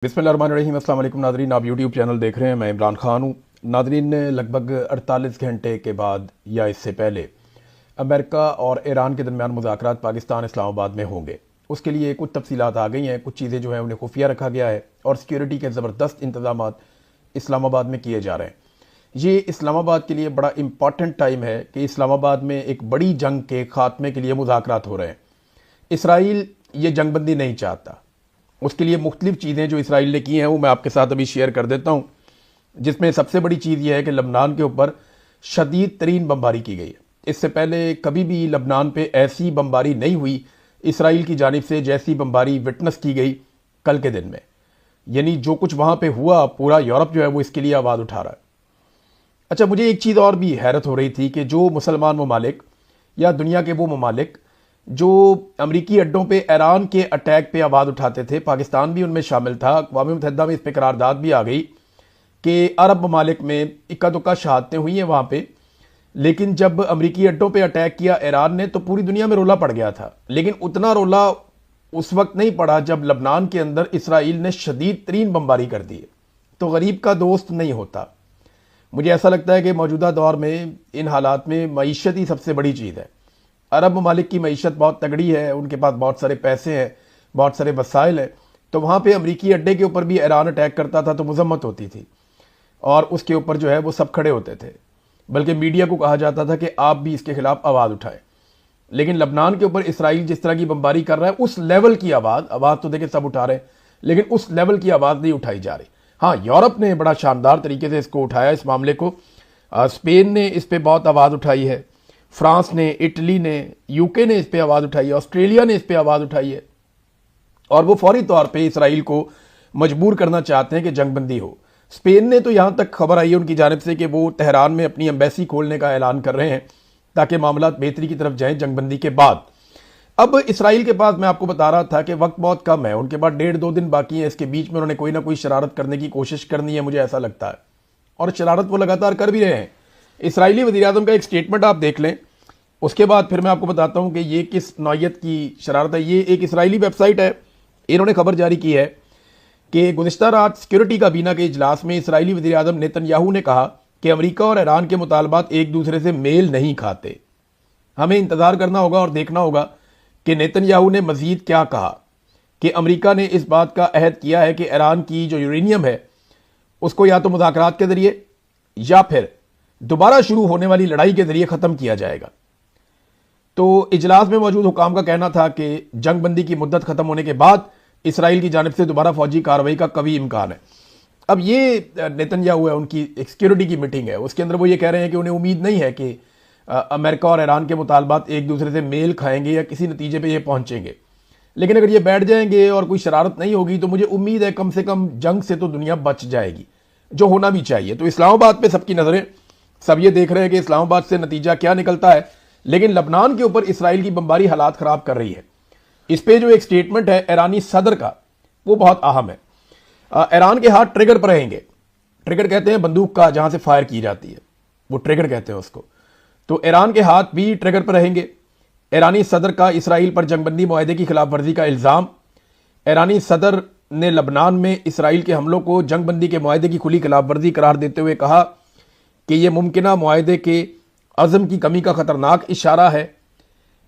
बिस्मिल्लाहिर्रहमानिर्रहीम। अस्सलाम वालेकुम नादरीन, आप यूट्यूब चैनल देख रहे हैं। मैं इमरान खान हूँ। नादरीन, लगभग 48 घंटे के बाद या इससे पहले अमेरिका और ईरान के दरमियान मुज़ाकरात पाकिस्तान इस्लामाबाद में होंगे। उसके लिए कुछ तफसीलात आ गई हैं, कुछ चीज़ें जो हैं उन्हें खुफिया रखा गया है और सिक्योरिटी के ज़बरदस्त इंतजाम इस्लामाबाद में किए जा रहे हैं। ये इस्लामाबाद के लिए बड़ा इंपॉर्टेंट टाइम है कि इस्लामाबाद में एक बड़ी जंग के खात्मे के लिए मुज़ाकरात हो रहे हैं। इसराइल ये जंगबंदी नहीं चाहता। उसके लिए मुख्तलिफ चीज़ें जो इसराइल ने की हैं वो मैं आपके साथ अभी शेयर कर देता हूँ, जिसमें सबसे बड़ी चीज़ ये है कि लबनान के ऊपर शदीद तरीन बमबारी की गई है। इससे पहले कभी भी लबनान पे ऐसी बमबारी नहीं हुई इसराइल की जानिब से जैसी बमबारी विटनेस की गई कल के दिन में। यानी जो कुछ वहाँ पे हुआ, पूरा यूरोप जो है वो इसके लिए आवाज़ उठा रहा है। अच्छा, मुझे एक चीज़ और भी हैरत हो रही थी कि जो मुसलमान ममालिक या दुनिया के वो ममालिक जो अमरीकी अड्डों पे ईरान के अटैक पे आवाज़ उठाते थे, पाकिस्तान भी उनमें शामिल था। अक़वाम मुत्तहिदा में इस पर करारदाद भी आ गई कि अरब ममालिक में इक्का दुक्का शहादतें हुई हैं वहाँ पे, लेकिन जब अमरीकी अड्डों पे अटैक किया ईरान ने तो पूरी दुनिया में रोला पड़ गया था। लेकिन उतना रोला उस वक्त नहीं पड़ा जब लबनान के अंदर इसराइल ने शदीद तरीन बमबारी कर दी। तो गरीब का दोस्त नहीं होता। मुझे ऐसा लगता है कि मौजूदा दौर में इन हालात में मईशत ही सबसे बड़ी चीज़ है। अरब ममालिक की मईशत बहुत तगड़ी है, उनके पास बहुत सारे पैसे हैं, बहुत सारे वसाइल हैं। तो वहाँ पे अमरीकी अड्डे के ऊपर भी ईरान अटैक करता था तो मजम्मत होती थी और उसके ऊपर जो है वो सब खड़े होते थे, बल्कि मीडिया को कहा जाता था कि आप भी इसके खिलाफ आवाज़ उठाएं। लेकिन लबनान के ऊपर इसराइल जिस तरह की बमबारी कर रहा है, उस लेवल की आवाज़ तो देखिए सब उठा रहे हैं, लेकिन उस लेवल की आवाज़ नहीं उठाई जा रही। हाँ, यूरोप ने बड़ा शानदार तरीके से इसको उठाया, इस मामले को। स्पेन ने इस पर बहुत आवाज़ उठाई है, फ्रांस ने, इटली ने, यूके ने इस पे आवाज़ उठाई है, ऑस्ट्रेलिया ने इस पे आवाज़ उठाई है और वो फौरी तौर पे इसराइल को मजबूर करना चाहते हैं कि जंगबंदी हो। स्पेन ने तो यहाँ तक खबर आई है उनकी जानिब से कि वो तेहरान में अपनी एम्बेसी खोलने का ऐलान कर रहे हैं ताकि मामला बेहतरी की तरफ जाएं जंगबंदी के बाद। अब इसराइल के पास, मैं आपको बता रहा था कि वक्त बहुत कम है, उनके पास 1.5-2 दिन बाकी है। इसके बीच में उन्होंने कोई ना कोई शरारत करने की कोशिश करनी है, मुझे ऐसा लगता है, और शरारत वो लगातार कर भी रहे हैं। इसराइली वज़ीर-ए-आज़म का एक स्टेटमेंट आप देख लें, उसके बाद फिर मैं आपको बताता हूं कि ये किस नौयत की शरारत है। ये एक इसराइली वेबसाइट है, इन्होंने खबर जारी की है कि गुज़िश्ता रात सिक्योरिटी काबीना के इजलास में इसराइली वज़ीर-ए-आज़म नेतन्याहू ने कहा कि अमेरिका और ईरान के मुतालबात एक दूसरे से मेल नहीं खाते। हमें इंतज़ार करना होगा और देखना होगा कि नेतन्याहू ने मज़ीद क्या कहा कि अमेरिका ने इस बात का अहद किया है कि ईरान की जो यूरेनियम है उसको या तो मुज़ाकरात के ज़रिए या फिर दोबारा शुरू होने वाली लड़ाई के ज़रिए ख़त्म किया जाएगा। तो इजलास में मौजूद हुकाम का कहना था कि जंगबंदी की मुद्दत खत्म होने के बाद इसराइल की जानिब से दोबारा फौजी कार्रवाई का कभी इम्कान है। अब ये नेतन्याहू है, उनकी एक सिक्योरिटी की मीटिंग है, उसके अंदर वो ये कह रहे हैं कि उन्हें उम्मीद नहीं है कि अमेरिका और ईरान के मुतालबात एक दूसरे से मेल खाएंगे या किसी नतीजे पर ये पहुंचेंगे। लेकिन अगर ये बैठ जाएंगे और कोई शरारत नहीं होगी तो मुझे उम्मीद है कम से कम जंग से तो दुनिया बच जाएगी, जो होना भी चाहिए। तो इस्लामाबाद पे सबकी नजरें, सब ये देख रहे हैं कि इस्लामाबाद से नतीजा क्या निकलता है। लेकिन लबनान के ऊपर इसराइल की बमबारी हालात खराब कर रही है। इस पे जो एक स्टेटमेंट है ईरानी सदर का, वो बहुत अहम है। ईरान के हाथ ट्रिगर पर रहेंगे। ट्रिगर कहते हैं बंदूक का जहां से फायर की जाती है, वो ट्रिगर कहते हैं उसको। तो ईरान के हाथ भी ट्रिगर पर रहेंगे। ईरानी सदर का इसराइल पर जंगबंदी मुआहदे की खिलाफ वर्जी का इल्ज़ाम। ईरानी सदर ने लबनान में इसराइल के हमलों को जंगबंदी के मुआहदे की खुली खिलाफ वर्जी करार देते हुए कहा कि यह मुमकिना मुआहदे के अज़म की कमी का खतरनाक इशारा है।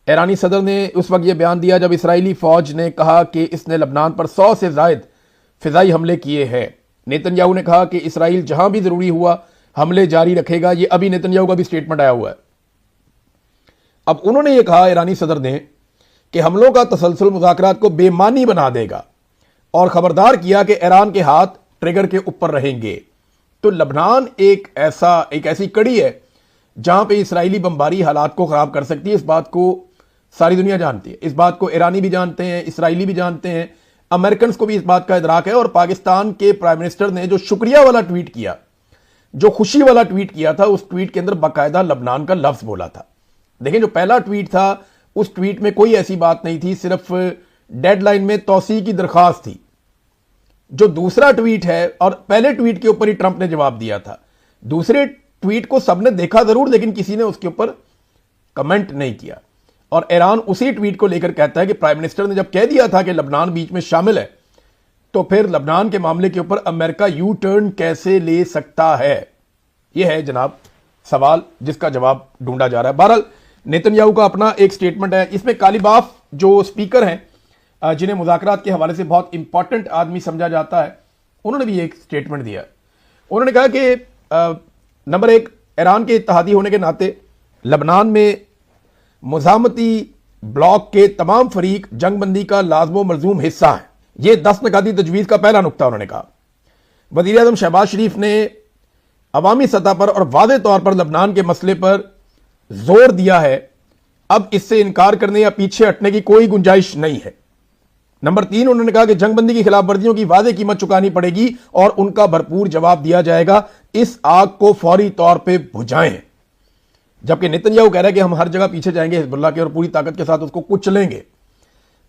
ईरानी सदर ने उस वक्त यह बयान दिया जब इसराइली फौज ने कहा कि इसने लबनान पर 100 से ज़ायद फ़िज़ाई हमले किए हैं। नेतन्याहू ने कहा कि इसराइल जहां भी ज़रूरी हुआ हमले जारी रखेगा। यह अभी नेतन्याहू का भी स्टेटमेंट आया हुआ है। अब उन्होंने यह कहा, ईरानी सदर ने, कि हमलों का तसलसल मुज़ाकरात को बेमानी बना देगा और ख़बरदार किया कि ईरान के हाथ ट्रिगर के ऊपर रहेंगे। तो लबनान एक ऐसी कड़ी है जहां पे इसराइली बमबारी हालात को खराब कर सकती है। इस बात को सारी दुनिया जानती है, इस बात को ईरानी भी जानते हैं, इसराइली भी जानते हैं, अमेरिकन को भी इस बात का इदराक है। और पाकिस्तान के प्राइम मिनिस्टर ने जो शुक्रिया वाला ट्वीट किया, जो खुशी वाला ट्वीट किया था, उस ट्वीट के अंदर बाकायदा लबनान का लफ्ज बोला था। देखिए, जो पहला ट्वीट था उस ट्वीट में कोई ऐसी बात नहीं थी, सिर्फ डेडलाइन में तौसी की दरखास्त थी। जो दूसरा ट्वीट है, और पहले ट्वीट के ऊपर ही ट्रंप ने जवाब दिया था, दूसरे ट्वीट को सबने देखा जरूर लेकिन किसी ने उसके ऊपर कमेंट नहीं किया। और ईरान उसी ट्वीट को लेकर कहता है कि प्राइम मिनिस्टर ने जब कह दिया था कि लबनान बीच में शामिल है तो फिर लबनान के मामले के ऊपर अमेरिका यू टर्न कैसे ले सकता है? यह है जनाब सवाल जिसका जवाब ढूंढा जा रहा है। बहरहाल नेतन्याहू का अपना एक स्टेटमेंट है, इसमें कालीबाफ जो स्पीकर हैं जिन्हें मुज़ाकरात के हवाले से बहुत इंपॉर्टेंट आदमी समझा जाता है, उन्होंने भी एक स्टेटमेंट दिया। उन्होंने कहा कि नंबर एक, ईरान के इत्तेहादी होने के नाते लबनान में मुज़ामती ब्लॉक के तमाम फरीक जंगबंदी का लाज़िम मलज़ूम हिस्सा है। यह 10 नकाती तजवीज़ का पहला नुक्ता उन्होंने कहा। वज़ीर आज़म शहबाज शरीफ ने अवामी सतह पर और वाज़े तौर पर लबनान के मसले पर जोर दिया है, अब इससे इनकार करने या पीछे हटने की कोई गुंजाइश नहीं है। नंबर 3, उन्होंने कहा कि जंगबंदी की खिलाफ वर्जियों की वाज़ेह कीमत चुकानी पड़ेगी और उनका भरपूर जवाब दिया जाएगा। इस आग को फौरी तौर पर बुझाएं। जबकि नेतन्याहू कह रहा है कि हम हर जगह पीछे जाएंगे हिजबुल्लाह के और पूरी ताकत के साथ उसको कुचलेंगे।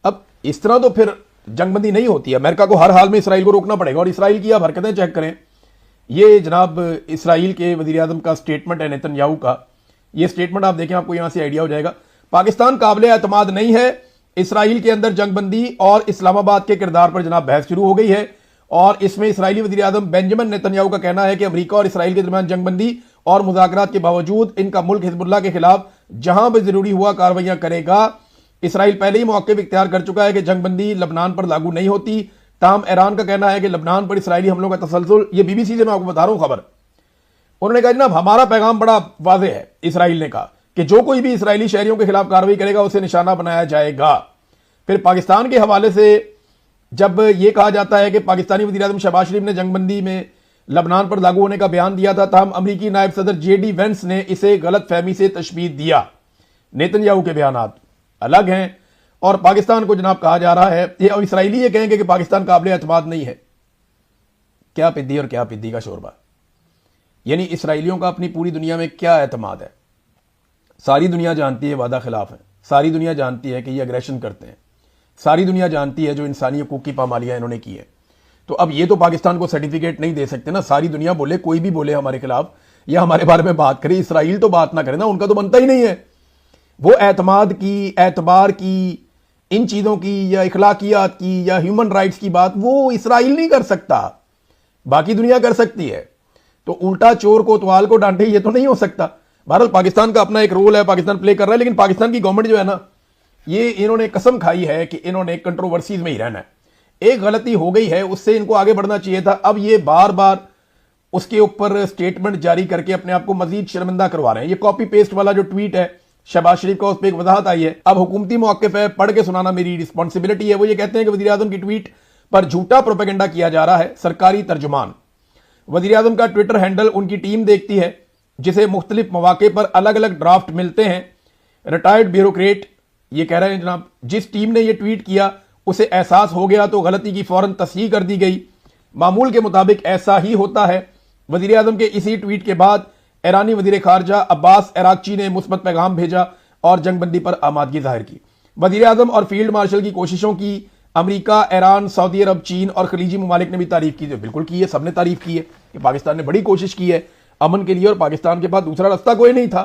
अब इस तरह तो फिर जंगबंदी नहीं होती है। अमेरिका को हर हाल में इसराइल को रोकना पड़ेगा। और इसराइल की आप हरकतें चेक करें, ये जनाब इसराइल के वज़ीर आज़म का स्टेटमेंट है, नेतन्याहू का। ये स्टेटमेंट आप देखें, आपको यहां से आइडिया हो जाएगा। पाकिस्तान काबिल एतमाद नहीं है। इसराइल के अंदर जंगबंदी और इस्लामाबाद के किरदार पर जनाब बहस शुरू हो गई है। और इसमें इसराइली वज़ीर आज़म बेंजामिन नेतन्याहू का कहना है कि अमेरिका और इसराइल के दरमियान जंगबंदी और मुज़ाकरात के बावजूद इनका मुल्क हिजबुल्लाह के खिलाफ जहां भी जरूरी हुआ कार्रवाइयां करेगा। इसराइल पहले ही मौके इख्तियार कर चुका है कि जंगबंदी लबनान पर लागू नहीं होती। ताहम ईरान का कहना है कि लबनान पर इसराइली हमलों का तसलसल, ये बीबीसी से मैं आपको बता रहा हूं खबर। उन्होंने कहा जनाब हमारा पैगाम बड़ा वाज़ेह है। इसराइल ने कहा कि जो कोई भी इसराइली शहरियों के खिलाफ कार्रवाई करेगा उसे निशाना बनाया जाएगा। फिर पाकिस्तान के हवाले से जब यह कहा जाता है कि पाकिस्तानी वज़ीर आज़म शहबाज शरीफ ने जंगबंदी में लबनान पर लागू होने का बयान दिया था, तमाम अमरीकी नायब सदर जेडी वेंस ने इसे गलत फहमी से तशबीह दिया। नेतन्याहू के बयान अलग हैं और पाकिस्तान को जनाब कहा जा रहा है, और इसराइली ये कहेंगे कि पाकिस्तान काबिल एतमाद नहीं है। क्या पिद्दी और क्या पिद्दी का शोरबा। यानी इसराइलियों का अपनी पूरी दुनिया में क्या एतमाद है? सारी दुनिया जानती है वादा खिलाफ है, सारी दुनिया जानती है कि ये अग्रेशन करते हैं, सारी दुनिया जानती है जो इंसानी हकूक की पामालियां इन्होंने की है। तो अब ये तो पाकिस्तान को सर्टिफिकेट नहीं दे सकते ना। सारी दुनिया बोले, कोई भी बोले हमारे खिलाफ या हमारे बारे में बात करे, इसराइल तो बात ना करे ना, उनका तो बनता ही नहीं है। वो एतमाद की, एतबार की, इन चीजों की या इखलाकियात की या ह्यूमन राइट्स की बात वो इसराइल नहीं कर सकता, बाकी दुनिया कर सकती है। तो उल्टा चोर कोतवाल को डांटे, ये तो नहीं हो सकता। बहरहाल पाकिस्तान का अपना एक रोल है, पाकिस्तान प्ले कर रहा है, लेकिन पाकिस्तान की गवर्नमेंट जो है ना, ये इन्होंने कसम खाई है कि इन्होंने कंट्रोवर्सीज में ही रहना है। एक गलती हो गई है, उससे इनको आगे बढ़ना चाहिए था। अब ये बार बार उसके ऊपर स्टेटमेंट जारी करके अपने आप को मजीद शर्मिंदा करवा रहे हैं। ये कॉपी पेस्ट वाला जो ट्वीट है शहबाज शरीफ का, उस पर एक वजाहत आई है। अब हुकूमती मौक़िफ़ है, पढ़ के सुनाना मेरी रिस्पॉन्सिबिलिटी है। वो ये कहते हैं कि वज़ीर आज़म की ट्वीट पर झूठा प्रोपेगेंडा किया जा रहा है। सरकारी तर्जुमान वज़ीर आज़म का ट्विटर हैंडल उनकी टीम देखती है, जिसे मुख्तलिफ मौके पर अलग अलग ड्राफ्ट मिलते हैं। रिटायर्ड ब्यूरोक्रेट ये कह रहे हैं जनाब, जिस टीम ने ये ट्वीट किया उसे एहसास हो गया तो गलती की फौरन तस्हीह कर दी गई। मामूल के मुताबिक ऐसा ही होता है। वज़ीर आज़म के इसी ट्वीट के बाद ईरानी वज़ीर खारजा अब्बास अरागची ने मुस्बत पैगाम भेजा और जंगबंदी पर आमादगी जाहिर की। वज़ीर आज़म और फील्ड मार्शल की कोशिशों की अमेरिका, ईरान, सऊदी अरब, चीन और खलीजी ममालिक ने भी तारीफ की। बिल्कुल की है, सबने तारीफ की है कि पाकिस्तान ने बड़ी कोशिश की है अमन के लिए, और पाकिस्तान के पास दूसरा रास्ता कोई नहीं था।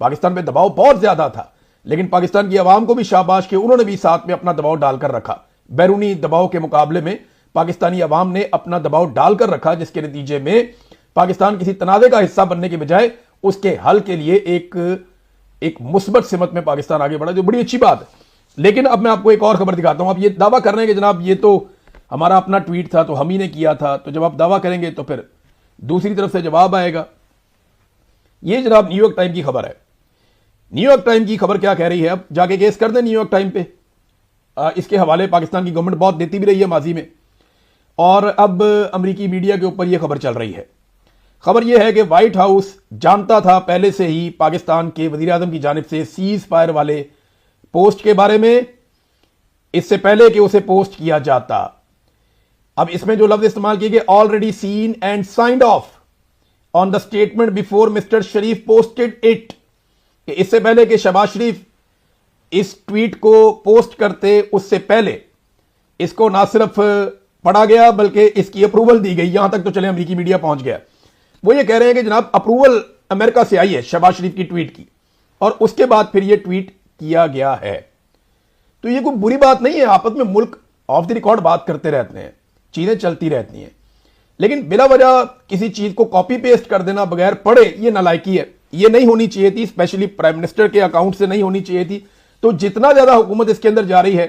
पाकिस्तान पर दबाव बहुत ज्यादा था, लेकिन पाकिस्तान की आवाम को भी शाबाश के, उन्होंने भी साथ में अपना दबाव डालकर रखा। बैरूनी दबाव के मुकाबले में पाकिस्तानी आवाम ने अपना दबाव डालकर रखा, जिसके नतीजे में पाकिस्तान किसी तनाज़े का हिस्सा बनने के बजाय उसके हल के लिए एक मुस्बत सिमत में पाकिस्तान आगे बढ़ा, जो बड़ी अच्छी बात है। लेकिन अब मैं आपको एक और खबर दिखाता हूं। आप ये दावा कर रहे हैं कि जनाब ये तो हमारा अपना ट्वीट था, तो हम ही ने किया था। तो जब आप दावा करेंगे तो फिर दूसरी तरफ से जवाब आएगा। ये जनाब न्यूयॉर्क टाइम की खबर है। न्यूयॉर्क टाइम की खबर क्या कह रही है, अब जाके केस कर दें न्यूयॉर्क टाइम पे। इसके हवाले पाकिस्तान की गवर्नमेंट बहुत देती भी रही है माजी में, और अब अमेरिकी मीडिया के ऊपर यह खबर चल रही है। खबर यह है कि व्हाइट हाउस जानता था पहले से ही पाकिस्तान के वजीर आजम की जानिब से सीज फायर वाले पोस्ट के बारे में, इससे पहले कि उसे पोस्ट किया जाता। अब इसमें जो लफ्ज इस्तेमाल किए गए, already seen and signed of on the statement before mister Sharif posted it. इससे पहले कि शहबाज शरीफ इस ट्वीट को पोस्ट करते, उससे पहले इसको ना सिर्फ पढ़ा गया बल्कि इसकी अप्रूवल दी गई। यहां तक तो चले अमेरिकी मीडिया पहुंच गया। वो ये कह रहे हैं कि जनाब अप्रूवल अमेरिका से आई है शहबाज शरीफ की ट्वीट की, और उसके बाद फिर यह ट्वीट किया गया है। तो यह कोई बुरी बात नहीं है। आपस में मुल्क ऑफ द रिकॉर्ड बात करते रहते हैं। चीजें चलती रहती हैं। लेकिन बिला वजह किसी चीज को कॉपी पेस्ट कर देना बगैर पढ़े, ये नालायकी है, ये नहीं होनी चाहिए थी, स्पेशली प्राइम मिनिस्टर के अकाउंट से नहीं होनी चाहिए थी। तो जितना ज्यादा हुकूमत इसके अंदर जा रही है,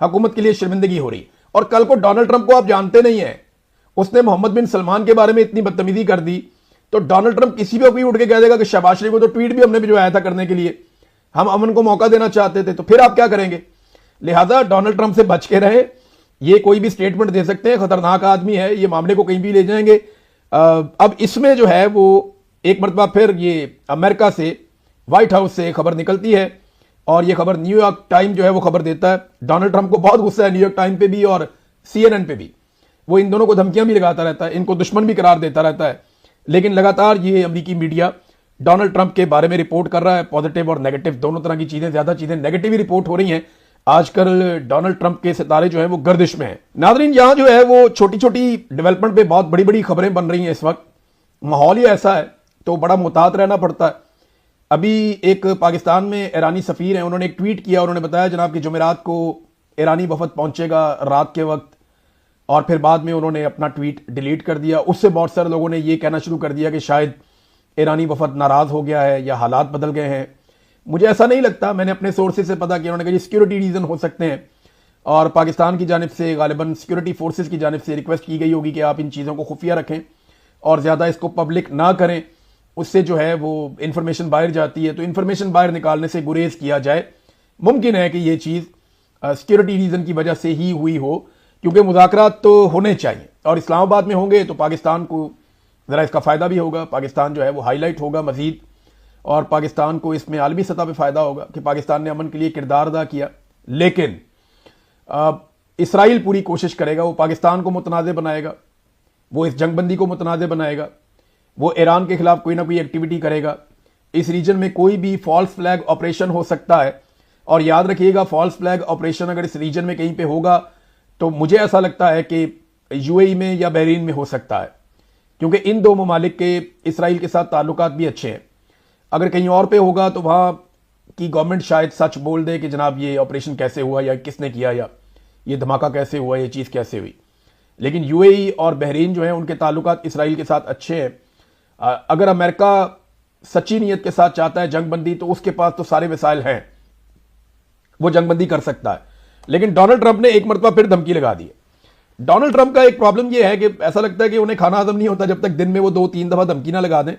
हुकूमत के लिए शर्मिंदगी हो रही। और कल को डोनाल्ड ट्रंप को आप जानते नहीं है, उसने मोहम्मद बिन सलमान के बारे में इतनी बदतमीजी कर दी, तो डोनाल्ड ट्रंप किसी भी उठ के कह देगा कि शहबाज शरीफ को तो ट्वीट भी हमने भिजवाया था करने के लिए, हम अमन को मौका देना चाहते थे, तो फिर आप क्या करेंगे? लिहाजा डोनाल्ड ट्रंप से बच के रहे। ये कोई भी स्टेटमेंट दे सकते हैं, खतरनाक आदमी है, ये मामले को कहीं भी ले जाएंगे। अब इसमें जो है वो एक मरतबा फिर ये अमेरिका से, व्हाइट हाउस से खबर निकलती है, और ये खबर न्यूयॉर्क टाइम जो है वो खबर देता है। डोनाल्ड ट्रंप को बहुत गुस्सा है न्यूयॉर्क टाइम पे भी और CNN पे भी, वो इन दोनों को धमकियां भी लगाता रहता है, इनको दुश्मन भी करार देता रहता है। लेकिन लगातार ये अमेरिकी मीडिया डोनाल्ड ट्रंप के बारे में रिपोर्ट कर रहा है, पॉजिटिव और नेगेटिव दोनों तरह की चीजें, ज्यादा चीजें नेगेटिव ही रिपोर्ट हो रही हैं। आजकल डोनाल्ड ट्रंप के सितारे जो हैं वो गर्दिश में हैं। नाज़रीन, यहां जो है वो छोटी छोटी डेवलपमेंट पे बहुत बड़ी बड़ी खबरें बन रही हैं इस वक्त। माहौल ही ऐसा है तो बड़ा मुतात रहना पड़ता है। अभी एक पाकिस्तान में ईरानी सफीर हैं, उन्होंने एक ट्वीट किया, उन्होंने बताया जनाब कि जुमेरात को ईरानी वफद पहुंचेगा रात के वक्त, और फिर बाद में उन्होंने अपना ट्वीट डिलीट कर दिया। उससे बहुत सारे लोगों ने यह कहना शुरू कर दिया कि शायद ईरानी वफद नाराज हो गया है या हालात बदल गए हैं। मुझे ऐसा नहीं लगता, मैंने अपने सोर्सेज से पता किया, उन्होंने कहा सिक्योरिटी रीजन हो सकते हैं, और पाकिस्तान की जानिब से गालिबन सिक्योरिटी फोर्सेज की जानिब से रिक्वेस्ट की गई होगी कि आप इन चीज़ों को खुफिया रखें और ज़्यादा इसको पब्लिक ना करें, उससे जो है वो इंफॉर्मेशन बाहर जाती है, तो इंफॉर्मेशन बाहर निकालने से गुरेज किया जाए। मुमकिन है कि ये चीज़ सिक्योरिटी रीजन की वजह से ही हुई हो, क्योंकि मुज़ाकरात तो होने चाहिए और इस्लामाबाद में होंगे तो पाकिस्तान को ज़रा इसका फ़ायदा भी होगा, पाकिस्तान जो है वो हाईलाइट होगा मज़ीद, और पाकिस्तान को इसमें आलमी सतह पे फ़ायदा होगा कि पाकिस्तान ने अमन के लिए किरदार अदा किया। लेकिन इसराइल पूरी कोशिश करेगा, वो पाकिस्तान को मुतनाज़ बनाएगा, वो इस जंगबंदी को मुतनाज़ बनाएगा, वो ईरान के खिलाफ कोई ना कोई एक्टिविटी करेगा। इस रीजन में कोई भी फॉल्स फ्लैग ऑपरेशन हो सकता है, और याद रखिएगा फॉल्स फ्लैग ऑपरेशन अगर इस रीजन में कहीं पे होगा तो मुझे ऐसा लगता है कि यूएई में या बहरीन में हो सकता है, क्योंकि इन दो ममालिक के इसराइल के साथ ताल्लुकात भी अच्छे हैं। अगर कहीं और पे होगा तो वहां की गवर्नमेंट शायद सच बोल दे कि जनाब ये ऑपरेशन कैसे हुआ, या किसने किया, या ये धमाका कैसे हुआ, ये चीज़ कैसे हुई। लेकिन यूएई और बहरीन जो है उनके ताल्लुकात इसराइल के साथ अच्छे हैं। अगर अमेरिका सच्ची नीयत के साथ चाहता है जंगबंदी, तो उसके पास तो सारे वसाइल हैं, वो जंगबंदी कर सकता है। लेकिन डोनाल्ड ट्रंप ने एक मरतबा फिर धमकी लगा दी है। डोनाल्ड ट्रंप का एक प्रॉब्लम यह है कि ऐसा लगता है कि उन्हें खाना हजम नहीं होता जब तक दिन में वो 2-3 दफा धमकी ना लगा दें।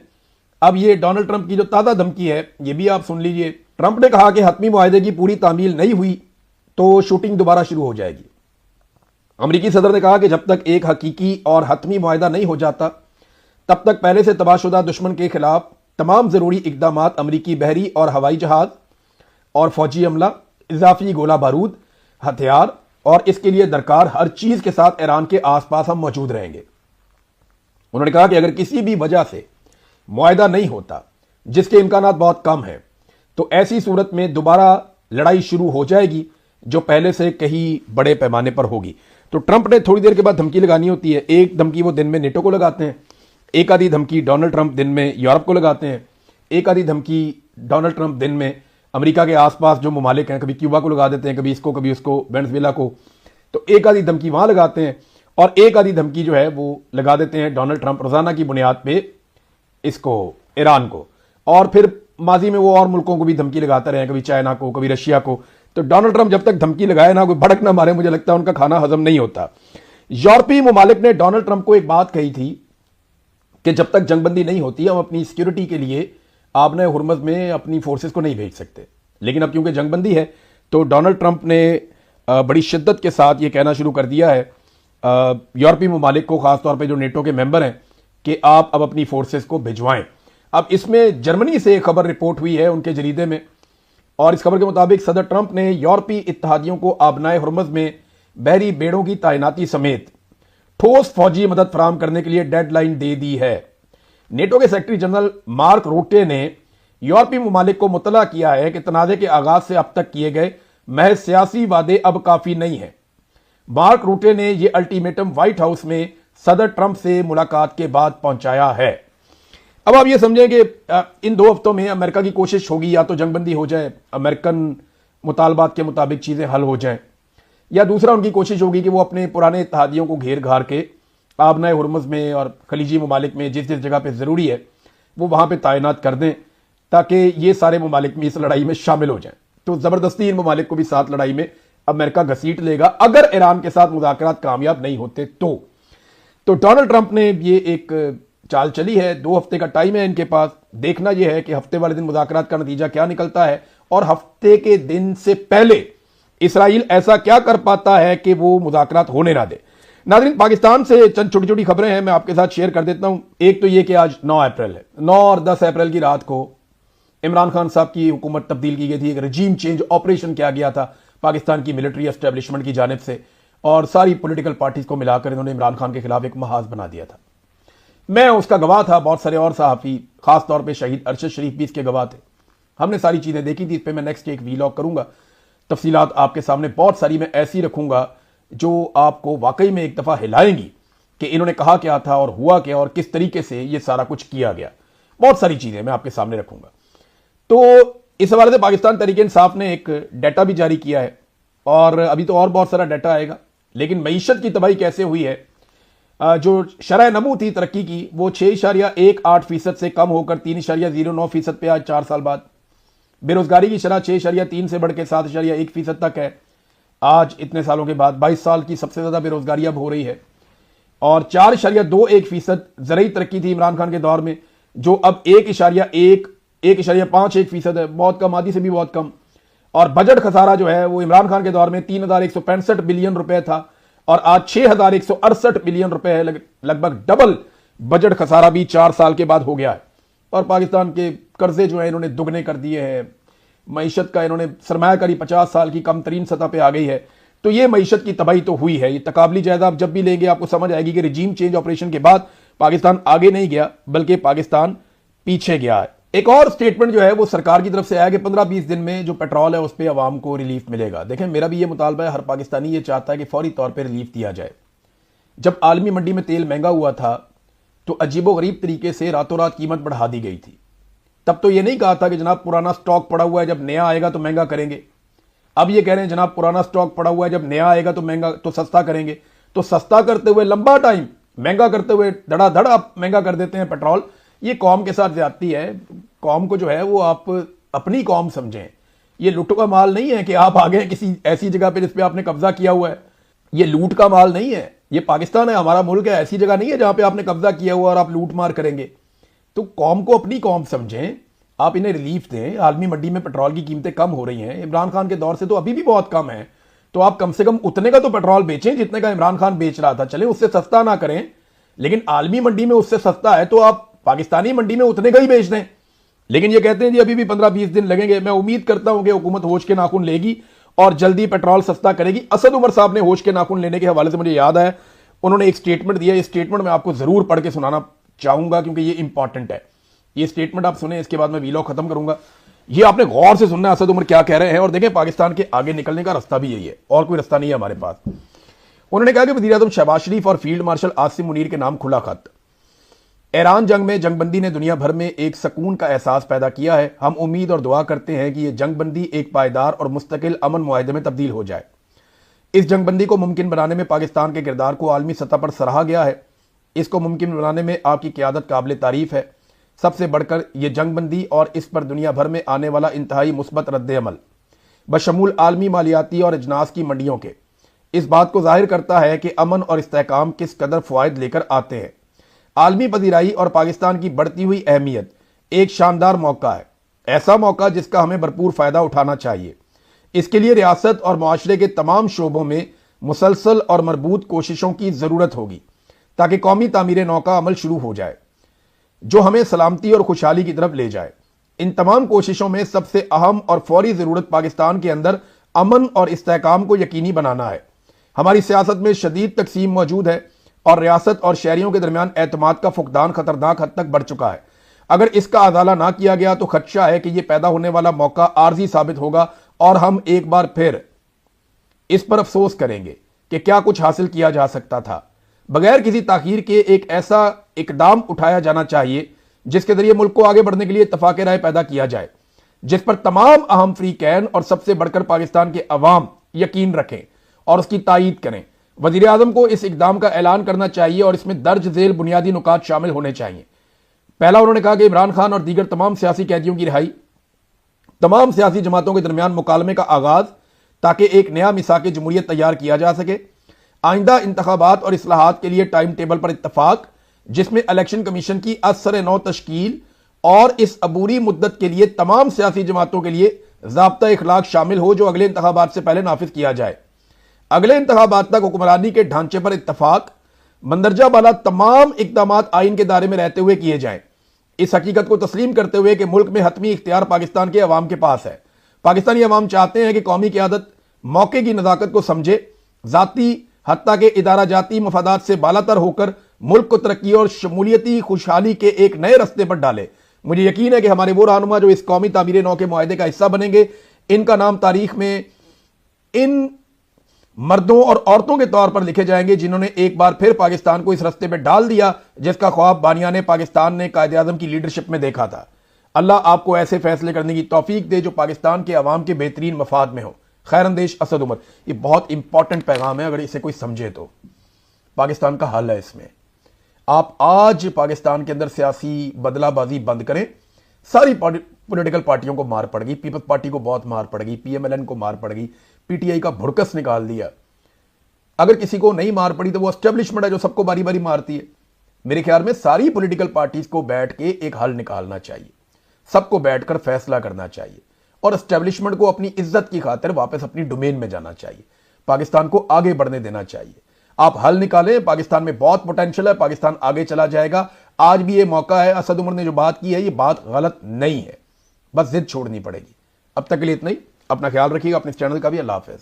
अब ये डोनाल्ड ट्रंप की जो ताज़ा धमकी है ये भी आप सुन लीजिए। ट्रंप ने कहा कि हतमी मुआहदे की पूरी तामील नहीं हुई तो शूटिंग दोबारा शुरू हो जाएगी। अमरीकी सदर ने कहा कि जब तक एक हकीकी और हतमी मुआहदा नहीं हो जाता तब तक पहले से तबाहशुदा दुश्मन के खिलाफ तमाम जरूरी इकदाम अमरीकी बहरी और हवाई जहाज और फौजी अमला, इजाफी गोला बारूद, हथियार और इसके लिए दरकार हर चीज के साथ ईरान के आसपास हम मौजूद रहेंगे। उन्होंने कहा कि अगर किसी भी वजह से मुआहदा नहीं होता, जिसके इम्कानात बहुत कम है, तो ऐसी सूरत में दोबारा लड़ाई शुरू हो जाएगी जो पहले से कहीं बड़े पैमाने पर होगी। तो ट्रंप ने थोड़ी देर के बाद धमकी लगानी होती है। एक धमकी वो दिन में नेटो को लगाते हैं, एक आधी धमकी डोनाल्ड ट्रंप दिन में यूरोप को लगाते हैं, एक आधी धमकी डोनाल्ड ट्रंप दिन में अमेरिका के आसपास जो ममालिक हैं, कभी क्यूबा को लगा देते हैं, कभी इसको, कभी उसको, वेनेजुएला को, तो एक आधी धमकी वहां लगाते हैं और एक आधी धमकी जो है वो लगा देते हैं डोनाल्ड ट्रंप रोजाना की बुनियाद पे इसको, ईरान को। और फिर माजी में वो और मुल्कों को भी धमकी लगाते रहे, कभी चाइना को, कभी रशिया को। तो डोनाल्ड ट्रंप जब तक धमकी लगाए ना, कोई भड़क ना मारे, मुझे लगता है उनका खाना हजम नहीं होता। यूरोपीय ममालिक ने डोनाल्ड ट्रंप को एक बात कही थी कि जब तक जंगबंदी नहीं होती हम अपनी सिक्योरिटी के लिए आपने हुरमज में अपनी फोर्सेस को नहीं भेज सकते। लेकिन अब क्योंकि जंगबंदी है तो डोनाल्ड ट्रंप ने बड़ी शिद्दत के साथ ये कहना शुरू कर दिया है यूरोपीय ममालिक को, खासतौर पे जो नेटो के मेंबर हैं, कि आप अब अपनी फोर्सेस को भिजवाएं। अब इसमें जर्मनी से खबर रिपोर्ट हुई है उनके जरीदे में, और इस खबर के मुताबिक सदर ट्रंप ने यूरोपीय इत्तेहादियों को आबनाए हुरमज में बहरी बेड़ों की तैनाती समेत ठोस फौजी मदद फराम करने के लिए डेडलाइन दे दी है। नेटो के सेक्रेटरी जनरल मार्क रूटे ने यूरोपीय ममालिक को मुतला किया है कि तनाज़े के आगाज से अब तक किए गए महज सियासी वादे अब काफी नहीं है। मार्क रूटे ने यह अल्टीमेटम व्हाइट हाउस में सदर ट्रंप से मुलाकात के बाद पहुंचाया है। अब आप ये समझें कि इन 2 हफ्तों में अमेरिका की कोशिश होगी या तो जंगबंदी हो जाए, अमेरिकन मुतालबात के मुताबिक चीजें हल हो जाएं, या दूसरा उनकी कोशिश होगी कि वो अपने पुराने इत्तेहादियों को घेर घार के आबनाए हुरमुज़ में और खलीजी ममालिक में जिस जिस जगह पे ज़रूरी है वो वहाँ पे तैनात कर दें, ताकि ये सारे ममालिक में इस लड़ाई में शामिल हो जाएं। तो ज़बरदस्ती इन ममालिक को भी साथ लड़ाई में अमेरिका घसीट लेगा अगर ईरान के साथ मुज़ाकरात कामयाब नहीं होते तो डोनाल्ड ट्रंप ने ये एक चाल चली है, 2 हफ्ते का टाइम है इनके पास। देखना यह है कि हफ्ते वाले दिन मुज़ाकरात का नतीजा क्या निकलता है और हफ्ते के दिन से पहले इसराइल ऐसा क्या कर पाता है कि वो मुज़ाकरात होने ना दे। नाज़रीन, पाकिस्तान से चंद छोटी छोटी खबरें हैं, मैं आपके साथ शेयर कर देता हूं। एक तो ये कि आज 9 अप्रैल है, 9 और 10 अप्रैल की रात को इमरान खान साहब की हुकूमत तब्दील की गई थी। एक रजीम चेंज ऑपरेशन किया गया था पाकिस्तान की मिलिट्री एस्टेब्लिशमेंट की जानिब से और सारी पॉलिटिकल पार्टीज को मिलाकर इन्होंने इमरान खान के खिलाफ एक महाज बना दिया था। मैं उसका गवाह था, बहुत सारे और सहाफ़ी, खासतौर पर शहीद अरशद शरीफ भी इसके गवाह थे। हमने सारी चीज़ें देखी थी। इस पर मैं नेक्स्ट एक वीलॉग करूंगा, तफसीलात आपके सामने बहुत सारी मैं ऐसी रखूंगा जो आपको वाकई में एक दफ़ा हिलाएंगी कि इन्होंने कहा क्या था और हुआ क्या और किस तरीके से ये सारा कुछ किया गया। बहुत सारी चीज़ें मैं आपके सामने रखूंगा। तो इस हवाले से पाकिस्तान तहरीक इंसाफ ने एक डाटा भी जारी किया है और अभी तो और बहुत सारा डाटा आएगा। लेकिन मईशत की तबाही कैसे हुई है, जो शरह नमू थी तरक्की की वो 6.18% से कम होकर 3.09% पे आज 4 साल बाद। बेरोजगारी की शरह 6.3 से बढ़ के 7.1% तक है आज इतने सालों के बाद। 22 साल की सबसे ज्यादा बेरोजगारी अब हो रही है। और 4.21% ज़रई तरक्की थी इमरान खान के दौर में, जो अब 1.51% है, बहुत कम, आधी से भी बहुत कम। और बजट खसारा जो है वो इमरान खान के दौर में 3,165 बिलियन रुपए था और आज 6,168 बिलियन रुपए है, लगभग डबल बजट खसारा भी 4 साल के बाद हो गया है। और पाकिस्तान के कर्जे जो है इन्होंने दुगने कर दिए हैं। मईशत का इन्होंने सरमायाकारी 50 साल की कम तरीन सतह पे आ गई है। तो ये मईशत की तबाही तो हुई है। ये तकाबली जायजा आप जब भी लेंगे आपको समझ आएगी कि रिजीम चेंज ऑपरेशन के बाद पाकिस्तान आगे नहीं गया बल्कि पाकिस्तान पीछे गया है। एक और स्टेटमेंट जो है वो सरकार की तरफ से आया कि 15-20 दिन में जो पेट्रोल है उस पर आवाम को रिलीफ मिलेगा। देखें, मेरा भी ये मुतालबा है, हर पाकिस्तानी ये चाहता है कि फौरी तौर पर रिलीफ दिया जाए। जब आलमी मंडी में तेल महंगा हुआ था तो अजीबो गरीब तरीके से रातों रात कीमत बढ़ा दी गई थी। तब तो ये नहीं कहा था कि जनाब पुराना स्टॉक पड़ा हुआ है, जब नया आएगा तो महंगा करेंगे। अब ये कह रहे हैं जनाब पुराना स्टॉक पड़ा हुआ है, जब नया आएगा तो महंगा, तो सस्ता करेंगे। तो सस्ता करते हुए लंबा टाइम, महंगा करते हुए धड़ाधड़ आप महंगा कर देते हैं पेट्रोल। ये कौम के साथ ज्यादती है। कौम को जो है वो आप अपनी कौम समझें। ये लूट का माल नहीं है कि आप आ गए किसी ऐसी जगह पे जिस पे आपने कब्जा किया हुआ है। ये लूट का माल नहीं है। ये पाकिस्तान है, हमारा मुल्क है, ऐसी जगह नहीं है जहां पे आपने कब्जा किया हुआ और आप लूट मार करेंगे। तो कौम को अपनी कौम समझें, आप इन्हें रिलीफ दें। आलमी मंडी में पेट्रोल की कीमतें कम हो रही हैं, इमरान खान के दौर से तो अभी भी बहुत कम है। तो आप कम से कम उतने का तो पेट्रोल बेचें जितने का इमरान खान बेच रहा था। चले उससे सस्ता ना करें, लेकिन आलमी मंडी में उससे सस्ता है तो आप पाकिस्तानी मंडी में उतने का ही बेच दें। लेकिन ये कहते हैं जी अभी भी 15-20 दिन लगेंगे। मैं उम्मीद करता हूं कि हुकूमत होश के नाखून लेगी और जल्दी पेट्रोल सस्ता करेगी। असद उमर साहब ने होश के नाखून लेने के हवाले से मुझे याद आया, उन्होंने एक स्टेटमेंट दिया। ये स्टेटमेंट मैं आपको जरूर पढ़ के सुनाना चाहूंगा क्योंकि ये इंपॉर्टेंट है। ये स्टेटमेंट आप सुने, इसके बाद मैं वीलॉग खत्म करूंगा। ये आपने गौर से सुनना है असद उमर क्या कह रहे हैं और देखें पाकिस्तान के आगे निकलने का रास्ता भी यही है, और कोई रास्ता नहीं है हमारे पास। उन्होंने कहा कि वज़ीर-ए-आज़म शहबाज शरीफ और फील्ड मार्शल आसिम मुनीर के नाम खुला खत। ईरान जंग में जंगबंदी ने दुनिया भर में एक सुकून का एहसास पैदा किया है। हम उम्मीद और दुआ करते हैं कि यह जंगबंदी एक पायदार और मुस्तकिल अमन मुआहदे में तब्दील हो जाए। इस जंगबंदी को मुमकिन बनाने में पाकिस्तान के किरदार को आलमी सतह पर सराहा गया है। इसको मुमकिन बनाने में आपकी क़यादत काबिल तारीफ है। सबसे बढ़कर यह जंगबंदी और इस पर दुनिया भर में आने वाला इंतहाई मुस्बत रद्द-ए-अमल बशमूल आलमी मालियाती और अजनास की मंडियों के इस बात को जाहिर करता है कि अमन और इस्तेहकाम किस कदर फ़वाइद लेकर आते हैं। आलमी पजीराई और पाकिस्तान की बढ़ती हुई अहमियत एक शानदार मौका है, ऐसा मौका जिसका हमें भरपूर फ़ायदा उठाना चाहिए। इसके लिए रियासत और मुआशरे के तमाम शोबों में मुसलसल और मरबूत कोशिशों की ज़रूरत होगी ताकि कौमी तामीर नौ का अमल शुरू हो जाए जो हमें सलामती और खुशहाली की तरफ ले जाए। इन तमाम कोशिशों में सबसे अहम और फौरी ज़रूरत पाकिस्तान के अंदर अमन और इस्तेहकाम को यकीनी बनाना है। हमारी सियासत में शदीद तकसीम मौजूद है और रियासत और शहरियों के दरमियान एतमाद का फुकदान खतरनाक हद तक बढ़ चुका है। अगर इसका अजाला ना किया गया तो खदशा है कि यह पैदा होने वाला मौका आर्जी साबित होगा और हम एक बार फिर इस पर अफसोस करेंगे कि क्या कुछ हासिल किया जा सकता था। बगैर किसी ताखीर के एक ऐसा इकदाम उठाया जाना चाहिए जिसके जरिए मुल्क को आगे बढ़ने के लिए इत्तफाक राय पैदा किया जाए, जिस पर तमाम अहम फ्रीकैन और सबसे बढ़कर पाकिस्तान के अवाम यकीन रखें और उसकी तायीद करें। वजीर आजम को इस इकदाम का ऐलान करना चाहिए और इसमें दर्ज झेल बुनियादी नुकात शामिल होने चाहिए। पहला, उन्होंने कहा कि इमरान खान और दीगर तमाम सियासी कैदियों की रिहाई, तमाम सियासी जमातों के दरमियान मुकालमे का आगाज, ताकि एक नया मिसाक जमहूरियत तैयार किया जा सके। आइंदा इंतखाबात और इस्लाहात के लिए टाइम टेबल पर इत्तफाक, जिसमें इलेक्शन कमीशन की असर नौ तश्कील और इस अबूरी मुद्दत के लिए तमाम सियासी जमातों के लिए ज़ाब्ता इखलाक शामिल हो, जो अगले इंतखाबात से पहले नाफिज किया जाए। अगले इंतखाबात तक हुक्मरानी के ढांचे पर इत्तफाक, मंदरजा वाला तमाम इकदामात आइन के दायरे में रहते हुए किए जाएं। इस हकीकत को तस्लीम करते हुए कि मुल्क में हतमी इख्तियार पाकिस्तान के अवाम के पास है। पाकिस्तानी अवाम चाहते हैं कि कौमी क़यादत मौके की नज़ाकत को समझे, ज़ाती हत्ता के इदारा जाती मफादात से बालातर होकर मुल्क को तरक्की और शमूलियती खुशहाली के एक नए रस्ते पर डाले। मुझे यकीन है कि हमारे वो रहनुमा जो इस कौमी तामीर नौ के मुआहदे का हिस्सा बनेंगे, इनका नाम तारीख में इन मर्दों और औरतों के तौर पर लिखे जाएंगे जिन्होंने एक बार फिर पाकिस्तान को इस रस्ते पे डाल दिया जिसका ख्वाब बानियाने पाकिस्तान ने कायदे आज़म की लीडरशिप में देखा था। अल्लाह आपको ऐसे फैसले करने की तौफीक दे जो पाकिस्तान के अवाम के बेहतरीन मफाद में हो। खैरंदेश असद उमर। ये बहुत इंपॉर्टेंट पैगाम है, अगर इसे कोई समझे तो पाकिस्तान का हल है इसमें। आप आज पाकिस्तान के अंदर सियासी बदलाबाजी बंद करें। सारी पॉलिटिकल पार्टियों को मार पड़ गई, पीपल्स पार्टी को बहुत मार पड़ गई, PMLN को मार पड़ गई, PTI का भुड़कस निकाल दिया। अगर किसी को नहीं मार पड़ी तो वो एस्टेब्लिशमेंट है जो सबको बारी बारी मारती है। मेरे ख्याल में सारी पॉलिटिकल पार्टीज को बैठ के एक हल निकालना चाहिए, सबको बैठकर फैसला करना चाहिए और एस्टेब्लिशमेंट को अपनी इज्जत की खातिर वापस अपनी डोमेन में जाना चाहिए, पाकिस्तान को आगे बढ़ने देना चाहिए। आप हल निकालें, पाकिस्तान में बहुत पोटेंशियल है, पाकिस्तान आगे चला जाएगा। आज भी ये मौका है। असद उमर ने जो बात की है ये बात गलत नहीं है, बस जिद छोड़नी पड़ेगी। अब तक के लिए इतना ही। अपना ख्याल रखिएगा, अपने चैनल का भी। अल्लाह हाफिज।